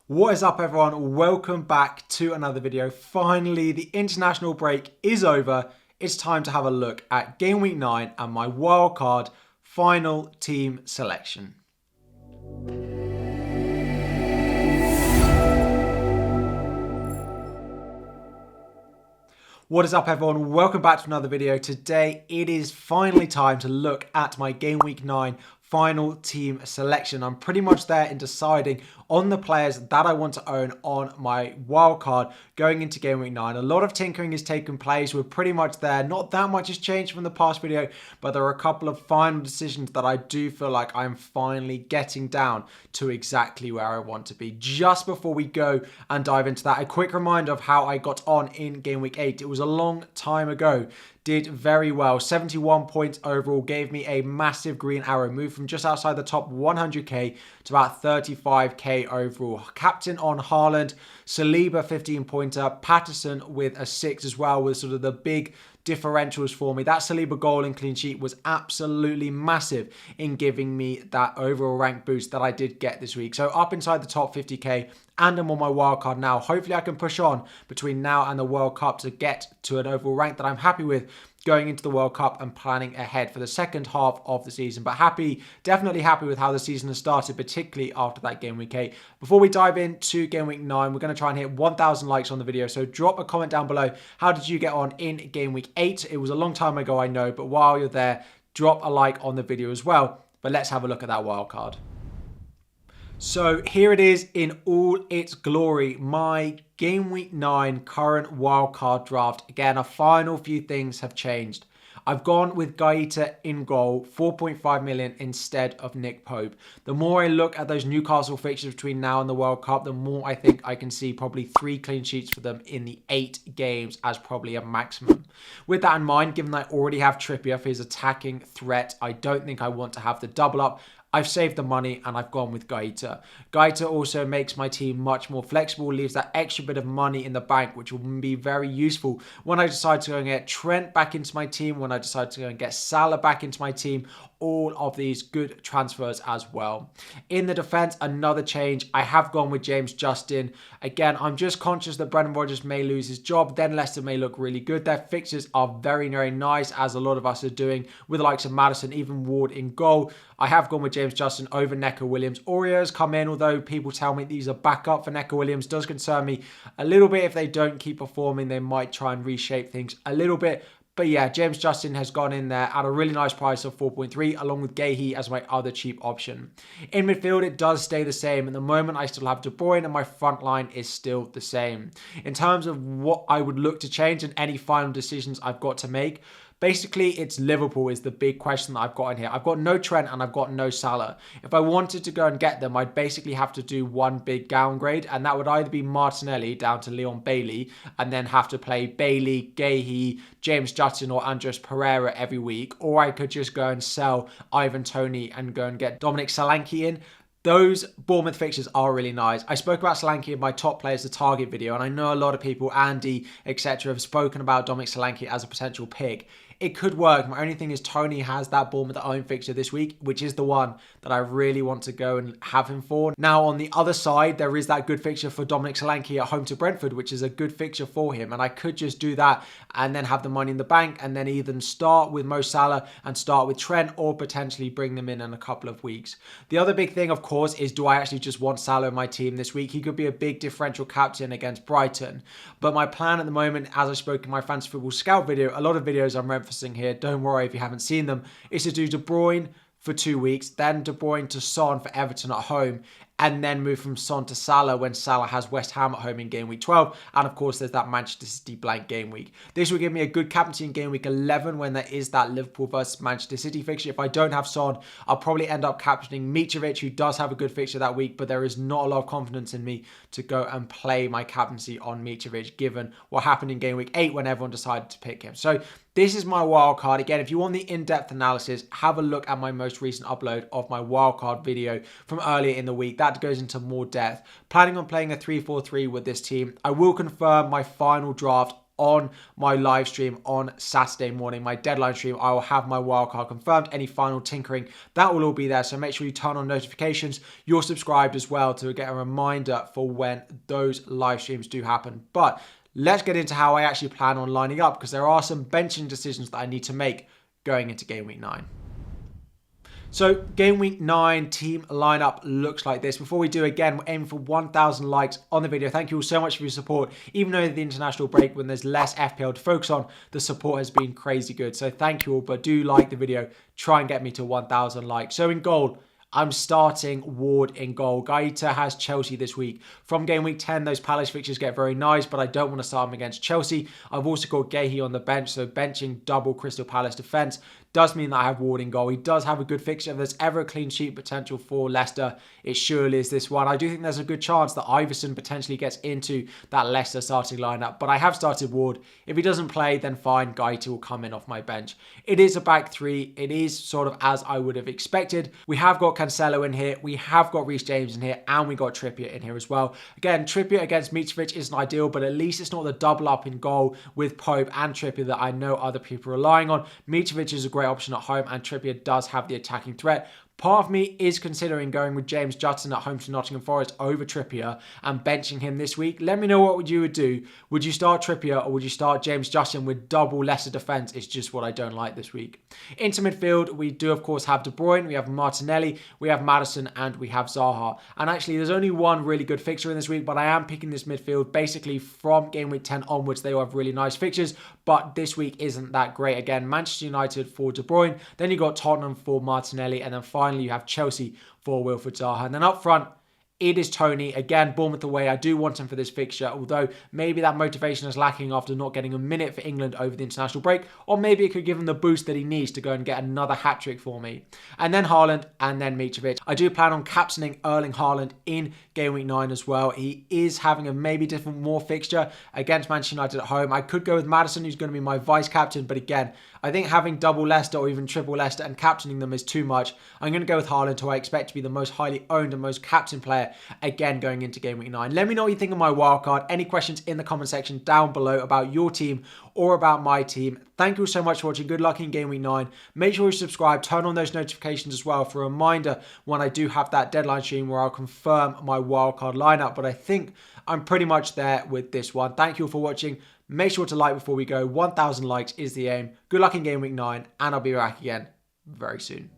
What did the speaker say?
What is up, everyone? Welcome back to another video. Finally, the international break is over. It's time to have a look at Game Week 9 and my wildcard final team selection. What is up, everyone? Welcome back to another video. Today, it is finally time to look at my Game Week 9 final team selection. I'm pretty much there in deciding on the players that I want to own on my wildcard going into Game Week 9. A lot of tinkering has taken place. We're pretty much there. Not that much has changed from the past video, but there are a couple of final decisions that I do feel like I'm finally getting down to exactly where I want to be. Just before we go and dive into that, a quick reminder of how I got on in Game Week 8. It was a long time ago. Did very well. 71 points overall, gave me a massive green arrow. Moved from just outside the top 100k to about 35k overall. Captain on Haaland, Saliba 15-pointer, Patterson with a 6 as well, with sort of the big differentials for me. That Saliba goal and clean sheet was absolutely massive in giving me that overall rank boost that I did get this week. So up inside the top 50k, and I'm on my wildcard now. Hopefully I can push on between now and the World Cup to get to an overall rank that I'm happy with going into the World Cup and planning ahead for the second half of the season. But definitely happy with how the season has started, particularly after that Game Week 8. Before we dive into Game Week 9, we're going to try and hit 1,000 likes on the video. So drop a comment down below. How did you get on in Game Week 8? It was a long time ago, I know, but while you're there, drop a like on the video as well. But let's have a look at that wildcard. So here it is in all its glory, my Game Week 9 current wildcard draft. Again, a final few things have changed. I've gone with Gaeta in goal, 4.5 million instead of Nick Pope. The more I look at those Newcastle fixtures between now and the World Cup, the more I think I can see probably 3 clean sheets for them in the 8 games as probably a maximum. With that in mind, given that I already have Trippier for his attacking threat, I don't think I want to have the double up. I've saved the money and I've gone with Gaeta. Gaeta also makes my team much more flexible, leaves that extra bit of money in the bank, which will be very useful when I decide to go and get Trent back into my team, when I decide to go and get Salah back into my team. All of these good transfers as well. In the defense, another change. I have gone with James Justin. Again, I'm just conscious that Brendan Rodgers may lose his job. Then Leicester may look really good. Their fixtures are very, very nice, as a lot of us are doing, with the likes of Maddison, even Ward in goal. I have gone with James Justin over Neco Williams. Aurier's come in, although people tell me these are backup for Neco Williams. Does concern me a little bit. If they don't keep performing, they might try and reshape things a little bit. But yeah, James Justin has gone in there at a really nice price of 4.3, along with Gahey as my other cheap option. In midfield, it does stay the same. At the moment, I still have De Bruyne, and my front line is still the same. In terms of what I would look to change and any final decisions I've got to make, basically, it's Liverpool is the big question that I've got in here. I've got no Trent and I've got no Salah. If I wanted to go and get them, I'd basically have to do one big downgrade, and that would either be Martinelli down to Leon Bailey, and then have to play Bailey, Gahey, James Justin or Andres Pereira every week, or I could just go and sell Ivan Toney and go and get Dominic Solanke in. Those Bournemouth fixtures are really nice. I spoke about Solanke in my top players to target video, and I know a lot of people, Andy, etc., have spoken about Dominic Solanke as a potential pick. It could work. My only thing is Toney has that Bournemouth own fixture this week, which is the one that I really want to go and have him for. Now, on the other side, there is that good fixture for Dominic Solanke at home to Brentford, which is a good fixture for him. And I could just do that and then have the money in the bank and then either start with Mo Salah and start with Trent, or potentially bring them in a couple of weeks. The other big thing, of course, is do I actually just want Salah in my team this week? He could be a big differential captain against Brighton. But my plan at the moment, as I spoke in my Fantasy Football Scout video, a lot of videos I'm referencing here, don't worry if you haven't seen them, is to do De Bruyne for 2 weeks, then De Bruyne to Son for Everton at home, and then move from Son to Salah when Salah has West Ham at home in Game Week 12. And of course, there's that Manchester City blank game week. This will give me a good captaincy in Game Week 11 when there is that Liverpool versus Manchester City fixture. If I don't have Son, I'll probably end up captaining Mitrovic, who does have a good fixture that week, but there is not a lot of confidence in me to go and play my captaincy on Mitrovic, given what happened in Game Week 8 when everyone decided to pick him. So this is my wildcard. Again, if you want the in-depth analysis, have a look at my most recent upload of my wildcard video from earlier in the week. That goes into more depth. Planning on playing a 3-4-3 with this team. I will confirm my final draft on my live stream on Saturday morning, my deadline stream. I will have my wildcard confirmed, any final tinkering, that will all be there. So make sure you turn on notifications. You're subscribed as well to get a reminder for when those live streams do happen. But let's get into how I actually plan on lining up, because there are some benching decisions that I need to make going into Game Week 9. So Game Week 9 team lineup looks like this. Before we do, again, we're aiming for 1,000 likes on the video. Thank you all so much for your support. Even though the international break, when there's less FPL to focus on, the support has been crazy good. So thank you all, but do like the video. Try and get me to 1,000 likes. So in goal, I'm starting Ward in goal. Gaeta has Chelsea this week. From Game Week 10, those Palace fixtures get very nice, but I don't want to start them against Chelsea. I've also got Gahey on the bench, so benching double Crystal Palace defence does mean that I have Ward in goal. He does have a good fixture. If there's ever a clean sheet potential for Leicester, it surely is this one. I do think there's a good chance that Iverson potentially gets into that Leicester starting lineup, but I have started Ward. If he doesn't play, then fine, Gaeta will come in off my bench. It is a back three. It is sort of as I would have expected. We have got Cancelo in here. We have got Reece James in here, and we got Trippier in here as well. Again, Trippier against Mitrovic isn't ideal, but at least it's not the double up in goal with Pope and Trippier that I know other people are relying on. Mitrovic is a great option at home, and Trippier does have the attacking threat. Part of me is considering going with James Judson at home to Nottingham Forest over Trippier and benching him this week. Let me know what you would do. Would you start Trippier or would you start James Judson with double Leicester defence? It's just what I don't like this week. Into midfield, we do of course have De Bruyne, we have Martinelli, we have Maddison, and we have Zaha. And actually there's only one really good fixture in this week, but I am picking this midfield basically from Game Week 10 onwards. They all have really nice fixtures, but this week isn't that great. Again, Manchester United for De Bruyne, then you got Tottenham for Martinelli, and then finally you have Chelsea for Wilfried Zaha. And then up front, it is Tony. Again, Bournemouth away. I do want him for this fixture, although maybe that motivation is lacking after not getting a minute for England over the international break, or maybe it could give him the boost that he needs to go and get another hat-trick for me. And then Haaland, and then Mitrovic. I do plan on captaining Erling Haaland in Game Week 9 as well. He is having a maybe different, more fixture against Manchester United at home. I could go with Maddison, who's going to be my vice-captain, but again, I think having double Leicester or even triple Leicester and captaining them is too much. I'm going to go with Haaland, who I expect to be the most highly owned and most captain player again going into Game Week 9. Let me know what you think of my wildcard. Any questions in the comment section down below about your team or about my team. Thank you so much for watching. Good luck in Game Week 9. Make sure you subscribe. Turn on those notifications as well for a reminder when I do have that deadline stream where I'll confirm my wildcard lineup. But I think I'm pretty much there with this one. Thank you all for watching. Make sure to like before we go. 1,000 likes is the aim. Good luck in Game Week 9, and I'll be back again very soon.